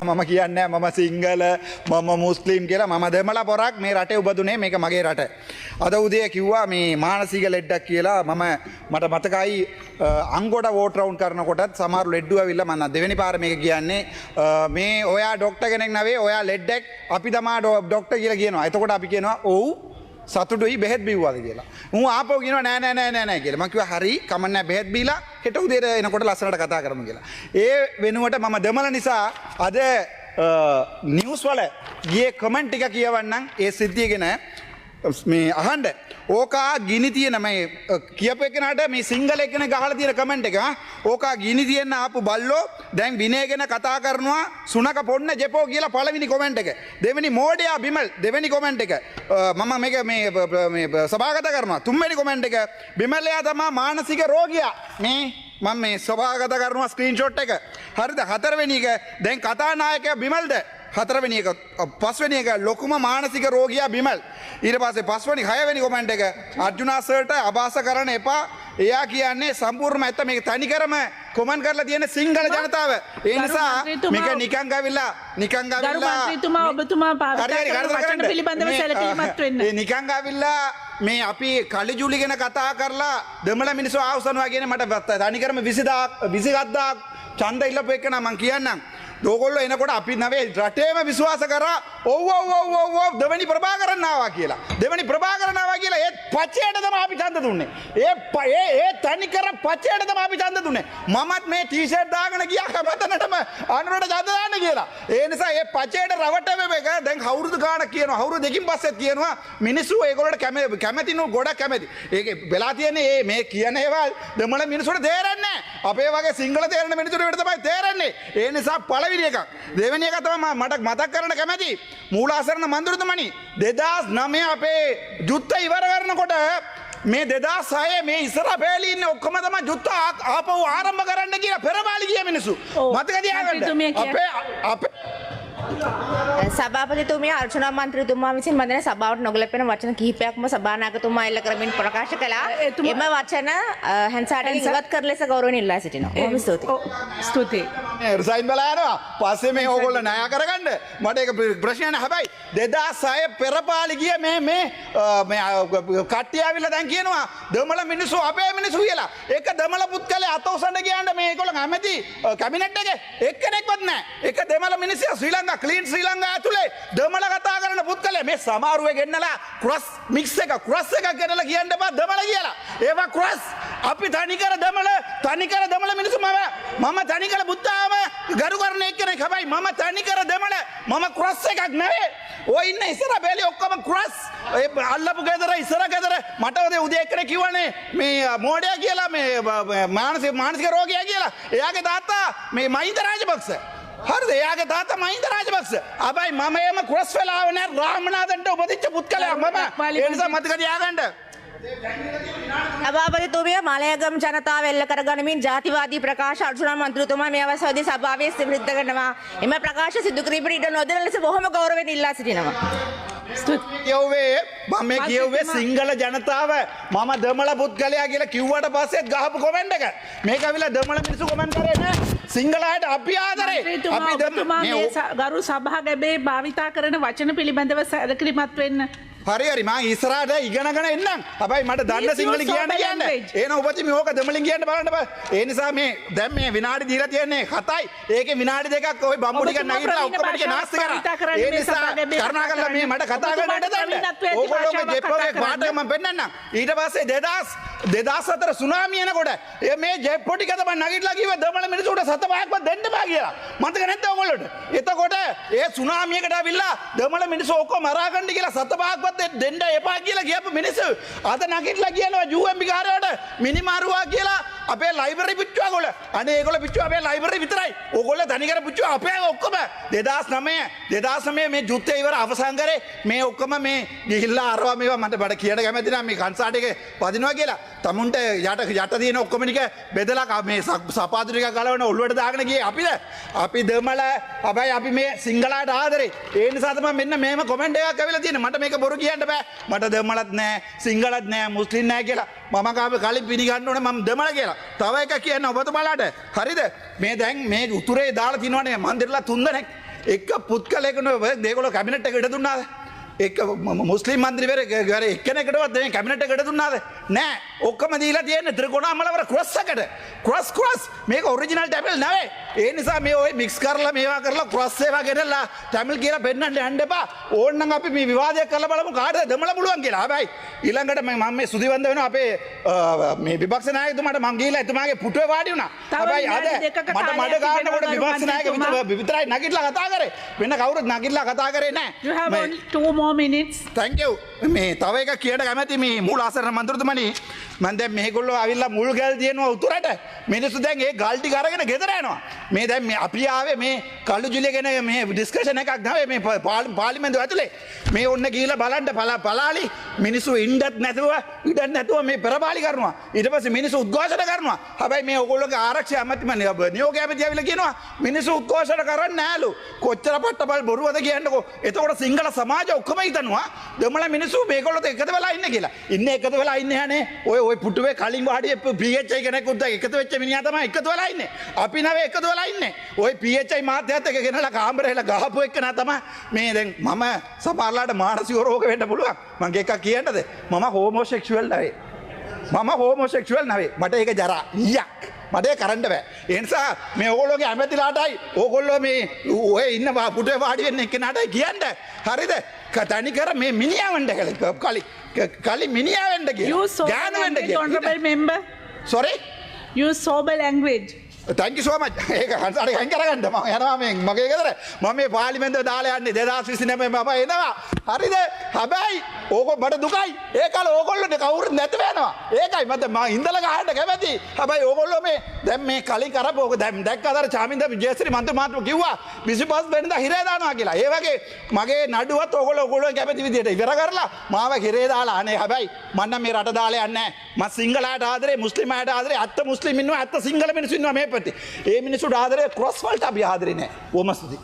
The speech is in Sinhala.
මම කියන්නේ මම සිංහල මම මුස්ලිම් කියලා මම දෙමළ පොරක් මේ රටේ උබදුනේ මේක මගේ රට. අද උදේ කිව්වා මේ මානසික ලෙඩක් කියලා මට මතකයි අංගොඩ වෝට් රවුන්ඩ් කරනකොටත් සමහර ලෙඩ්ඩු ඇවිල්ලා මම දෙවෙනි පාර මේක කියන්නේ මේ ඔයා ડોක්ටර් කෙනෙක් නෙවෙයි ඔයා ලෙඩෙක් අපි තමා ડોක්ටර් කියලා කියනවා. එතකොට අපි කියනවා ඔව් සතුටුයි බෙහෙත් බිව්වාද කියලා. මම ආපහු කියනවා නෑ කියලා. මම කිව්වා හරි කමන්නේ බෙහෙත් බීලා හෙට උදේට එනකොට ලස්සනට කතා කරමු කියලා. ඒ වෙනුවට මම දෙමළ නිසා අද නිවුස් වල ගියේ කමෙන්ට් ටික කියවන්නම් ඒ සිද්ධිය ගැන මේ අහන්න. ඕකා ගිනි තියෙන මේ කියපු එකනට මේ සිංහල එක්කෙනෙක් ගහලා තියෙන කමෙන්ට් එක ඕකා ගිනි තියෙන ආපු බල්ලෝ දැන් විනය ගැන කතා කරනවා සුනක පොන්න ජෙපෝ කියලා පළවෙනි කමෙන්ට් එක. දෙවෙනි මෝඩයා බිමල් දෙවෙනි කමෙන්ට් එක. මම මේක මේ සභාගත කරනවා. තුන්වෙනි කමෙන්ට් එක බිමල්යා තමයි මානසික රෝගියා. මේ මම මේ සභාගත කරනවා ස්ක්‍රීන්ෂොට් එක. හරිද? හතරවෙනි එක දැන් කතානායකයා බිමල්ද? හතරවෙනි එක පස්වෙනි එක ලොකුම මානසික රෝගියා බිමල්. ඊට පස්සේ පස්වෙනි හයවෙනි කමෙන්ට් එක අර්ජුනා සර්ට අභාස කරන්න එපා. එයා කියන්නේ සම්පූර්ණම ඇත්ත මේක තනිකරම කොමන්ට් කරලා තියෙන සිංහල ජනතාව. ඒ නිසා මේක නිකන් ගවිලා ගරු මන්ත්‍රීතුමා ඔබතුමා පාවිච්චි කරන වචන පිළිබඳව සැලකිලිමත් වෙන්න. ඒ නිකන් ගවිලා මේ අපි කලිජුලි ගැන කතා කරලා දෙමළ මිනිස්සු ආවසනවා කියන්නේ මට තනිකරම 20000 ඡන්ද ඉල්ලපු එක නම් මං කියන්නම්. දෝගොල්ලෝ එනකොට අපි නවේ රටේම විශ්වාස කරා ඔව් දෙවනි ප්‍රභාකරන් ආවා කියලා. දෙවනි ප්‍රභාකරන් ආවා කියලා ඒත් පච්චයට තමයි අපි ඡන්ද දුන්නේ. ඒ තනිකර පච්චයට තමයි අපි ඡන්ද දුන්නේ. මමත් මේ ටී-ෂර්ට් දාගෙන ගියා කමතනටම අනුරට ඡන්ද දාන්න කියලා. ඒ නිසා ඒ පච්චයට රවට්ටම එක දැන් අවුරුදු ගාණක් කියනවා. අවුරුදු දෙකකින් පස්සෙත් කියනවා මිනිස්සු ඒගොල්ලන්ට කැමති නෝ ගොඩක් කැමති. ඒකේ වෙලා තියෙන්නේ මේ කියන ඒවා දෙමළ මිනිස්සුන්ට තේරෙන්නේ නැහැ. අපේ වගේ සිංහල තේරෙන මිනිස්සුන්ට තමයි තේරෙන්නේ. ඒ නිසා දෙවැනි එක තමයි මට මතක් කරන්න කැමැති මූලාසරණ මන්දිරතුමනි 2009 අපේ යුද්ධ ඉවර කරනකොට මේ 2006 මේ ඉස්සරහ පෙළේ ඉන්නේ ඔක්කොම තමයි යුද්ධ ආපහු ආරම්භ කරන්න කියලා පෙරපාලි ගිය මිනිස්සු මතක තියාගන්න අපේ සභාපතිතුමිය අර්චනා මන්ත්‍රීතුමා විසින් මම දැන සභාවට නොගැලපෙන වචන කිහිපයක්ම සභානායකතුමා එල්ල කරමින් ප්‍රකාශ කළා. එම වචන හැන්සාටෙන් ඉවත් කර ලෙස ගෞරවණීය ඉල්ලා සිටිනවා. බොහොම ස්තුතියි. රිසයින් බලා යනවා. පස්සේ මේ ඕගොල්ලෝ ණය කරගන්න. මට ඒක ප්‍රශ්නයක් නෑ. හැබැයි 2006 පෙරපාලි ගිය මේ කට්ටිය ආවිලා දැන් කියනවා දෙමළ මිනිස්සු අපේ මිනිස්සු කියලා. ඒක දෙමළ පුත්කලේ අත උසන්න ගියාන්න මේ ඒගොල්ලෝ කැමති කැබිනට් එකේ එක්කෙනෙක්වත් නෑ. ඒක දෙමළ මිනිස්සු ශ්‍රී ලංකා ක්ලීන් ශ්‍රී ලංකා ඇතුලේ දෙමළ කතා කරන පුත්කලේ මේ සමහරුවේ ගෙන්නලා ක්‍රොස් මික්ස් එක ක්‍රොස් එකක් ගෙනලා කියන්න බෑ දෙමළ කියලා. ඒවා ක්‍රොස් අපි තනිකර දෙමළ මිනිස්සු මම තනිකර බුද්ධාම ගරු කරන එක්කෙනෙක්. හැබැයි මම තනිකර දෙමළ මම ක්‍රොස් එකක් නෙවෙයි. ඔය ඉන්න ඉස්සර බැලි ඔක්කොම ක්‍රොස් ඒ අල්ලපු ගෙදර ඉස්සර ගෙදර මට උදේ එක්කෙනෙක් කිව්වනේ මේ මෝඩයා කියලා මේ මානසික රෝගියා කියලා. එයාගේ තාත්තා මේ මහින්ද රාජපක්ෂ. හරිද? එයාගේ තාත්තා මහින්ද රාජපක්ෂ. හැබැයි මම එම ක්‍රොස් වෙලා ආව නෑ රාමනාදන්ට උපදිච්ච පුත්කලයා මම. ඒ නිසා මතක තියාගන්න. සභාපතිතුමිය මලයගම ජනතාව එල්ල කරගනිමින් ජාතිවාදී ප්‍රකාශ අර්ජුනා මන්ත්‍රීතුමා මේ අවස්ථාවේදී සභාවේ සිවිරුද්ධ කරනවා. එම ප්‍රකාශ සිදු කිරීමට ඉඩ නොදෙන ලෙස බොහොම ගෞරවයෙන් ඉල්ලා සිටිනවා. මම කියුවේ සිංහල ජනතාව මම දෙමළ පුද්ගලයා කියලා කිව්වට පස්සෙත් ගහපු කොමෙන්ට් එක. මේක ඇවිල්ලා දෙමළ මිනිස්සු කොමෙන්ට් කරේ නෑ. සිංහලයට අපි ආදරේ. අපි ගරු සභාගමේ භාවිතා කරන වචන පිළිබඳව සැලකිලිමත් වෙන්න. හරි මම ඉස්සරහට ඉගෙනගෙන එන්නම්. හැබැයි මට දන්න සිංහල කියන්න. එන ඔබතුමි ඕක දෙමළෙන් කියන්න බලන්න බෑ. ඒ නිසා මේ දැන් මේ විනාඩි දීලා තියන්නේ 7යි. ඒකේ විනාඩි දෙකක් ওই බම්බු ටික නැගිටලා ඔක්කොම ටික නාස්ති කරා. ඒ නිසා කරුණාකරලා මේ මට කතා කරන්න ඉඩ දෙන්න. ඕගොල්ලෝගේ ජෙප්පෝගේ පාට මම පෙන්නන්නම්. ඊට පස්සේ 2004 සුනාමිය එනකොට මේ ජෙප්පෝ ටික තමයි නැගිටලා කිව්වා දෙමළ මිනිස්සුන්ට සත පහක්වත් දෙන්න බෑ කියලා. මතක නැද්ද ඔයගොල්ලෝට? එතකොට ඒ සුනාමියකට අවිල්ලා දෙමළ මිනිස්සු ඔක්කොම මරාගන්න කියලා සත පහක්වත් දෙන්න එපා කියලා කියපු මිනිස්සු අද නැගිටලා කියනවා UMP කාර්යාලයට මිනිමාරුවා කියලා අපේ ලයිබ්‍රරි පිටුවා ගොල්ල. අනේ ඒගොල්ල පිටුවා අපේ ලයිබ්‍රරි විතරයි. ඕගොල්ලෝ තනිකර පිටුවා අපේ ඔක්කොම 2009 මේ යුද්ධය ඉවර අවසන් කරේ මේ ඔක්කොම මේ ගිහිල්ලා අරවා මේවා මට බඩ කියන කැමති නම් මේ කන්සාට් එකේ පදිනවා කියලා. තමුන්ට යට තියෙන ඔක්කොම ටික බෙදලා මේ සපාදු ටික ගලවන ඔළුවට දාගෙන ගියේ අපිද? අපි දෙමළ. හැබැයි අපි මේ සිංහලට ආදරේ. ඒ නිසා තමයි මෙන්න මේම කමෙන්ට් එකක් ඇවිල්ලා තියෙන්නේ. මට මේක බොරු කියන්න බෑ. මට දෙමළත් නෑ සිංහලත් නෑ මුස්ලිම් නෑ කියලා. මම කාපේ කලින් පිළිගන්න ඕනේ මම දෙමළ කියලා. තව එකක් කියන්න ඔබතුමාලාට. හරිද? මේ දැන් මේ උතුරේ දාලා තිනවනේ මන්දිරලා 3 දෙනෙක්. එක්ක පුත්කලයකන දේකොල කැමිනට් එක ඉඩ දුන්නාද එක මුස්ලිම් මන්ත්‍රීවරයෙක් ගාර එක්කෙනෙකුටවත් මේ කැබිනට් එකට දුන්නාද නෑ ඔක්කොම දීලා තියෙන්නේ ත්‍රිකෝණාමලවර ක්‍රොස් එකට ක්‍රොස් මේක ඔරිජිනල් ටැමිල් නෙවෙයි ඒ නිසා මේ ඔය මික්ස් කරලා මේවා කරලා ක්‍රොස් ඒවා ගෙනල්ලා ටැමිල් කියලා පෙන්නන්න යන්න එපා ඕන්නම් අපි මේ විවාදයක් කරලා බලමු කාටද දෙමළ පුළුවන් කියලා හැබැයි ඊළඟට මම මේ සුදිවන්ද වෙනවා අපේ මේ විපක්ෂ නායකතුමාට මං ගිහිල්ලා එතුමාගේ පුටුවේ වාඩි වුණා හැබැයි අද මට මඩ ගන්නකොට විපක්ෂ නායක විතරයි නැගිටලා කතා කරේ වෙන කවුරුත් නැගිටලා කතා කරේ නෑ You have only 2 more minutes. Thank you. මේ තව එකක් කියන්න කැමැති මේ මූල ආසරණ මන්ත්‍රතුමනි මම දැන් මේගොල්ලෝ ආවිල්ලා මුල් ගල් දිනනවා උතුරට මිනිස්සු දැන් ඒ ගල් ටික අරගෙන ගෙදර යනවා මේ දැන් මේ අපි ආවේ මේ කළු ජුලිය ගැන මේ ඩිස්කෂන් එකක් නෙවෙයි මේ පාර්ලිමේන්තුව ඇතුලේ මේ ඔන්න ගිහිල්ලා බලන්න පලාලි මිනිස්සු ඉන්නත් නැතුව ඉඩක් නැතුව මේ පෙරපාලි කරනවා ඊට පස්සේ මිනිස්සු උද්ඝෝෂණ කරනවා හැබැයි මේ ඕගොල්ලෝගේ ආරක්ෂක අමාත්‍යම නියෝගය ඇමති ආවිල්ලා කියනවා මිනිස්සු උද්ඝෝෂණ කරන්නේ නෑලු කොච්චර පට්ටපල් බොරුවද කියන්නකෝ එතකොට සිංහල සමාජය ඔක්කොම හිතනවා දෙමළ මිනිස්සු මේගොල්ලොත් එකතු වෙලා ඉන්නේ කියලා ඉන්නේ එකතු වෙලා ඉන්නේ යන්නේ ඔය පුටුවේ කලින් වාඩියේ PHI කෙනෙකුත් එකතු වෙච්ච මිනිහා තමයි එකතු වෙලා ඉන්නේ අපි නෑ එකතු වෙලා ඉන්නේ ඔය PHI මාත්‍යත් එක ගෙනලා කාමරේලා ගහපු එක නා තමයි මේ දැන් මම සමහරලාට මානසික රෝග වෙන්න පුළුවන් මම එකක් කියන්නද මම හෝමෝසෙක්ෂුවල් නෙවෙයි මට ඒක ජරා යක් මට කරන්න බෑ ඒ නිසා මේ ඕගොල්ලෝගේ ඇමතිලාටයි ඕගොල්ලෝ මේ ඔය ඉන්න පුටුවේ වාඩි වෙන්න එක්කෙනාටයි කියන්න හරිද තනි කර මේ මිනිහාවන්ට කලින් මිනිහාවෙන්ට You sober language, honorable member. Sorry? Use sober language. Thank you so much. ඒක හංසාරේ හං කරගන්න මම යනවා මේ මගේ ගෙදර මම මේ පාර්ලිමේන්තුව දාලා යන්නේ 2029 මම එනවා හරිද හැබැයි ඕක මට දුකයි ඒ කාල ඕගොල්ලෝනේ කවුරුත් නැතුව යනවා ඒකයි මට මම ඉඳලා ගහන්න කැමති හැබැයි ඕගොල්ලෝ මේ දැන් මේ කලින් කරපෝක දැන් දැක්කද අර චාමින්ද විජේශ්‍රී මන්ත්‍රී කිව්වා 25 වෙනිදා හිරේ දානවා කියලා ඒ වගේ මගේ නඩුවත් ඕගොල්ලෝ කැමති විදියට ඉවර කරලා මාව හිරේ දාලා අනේ හැබැයි මම නම් මේ රට දාලා යන්නේ නැහැ මම සිංහලයට ආදරේ මුස්ලිමයට ආදරේ අත්ත මුස්ලිම් ඉන්නවා අත්ත සිංහල මිනිස්සු ඉන්නවා මේ පැත්තේ ඒ මිනිස්සුන්ට ආදරේ ක්‍රොස් වලට අපි ආදරේ නැහැ ඕමස්තුති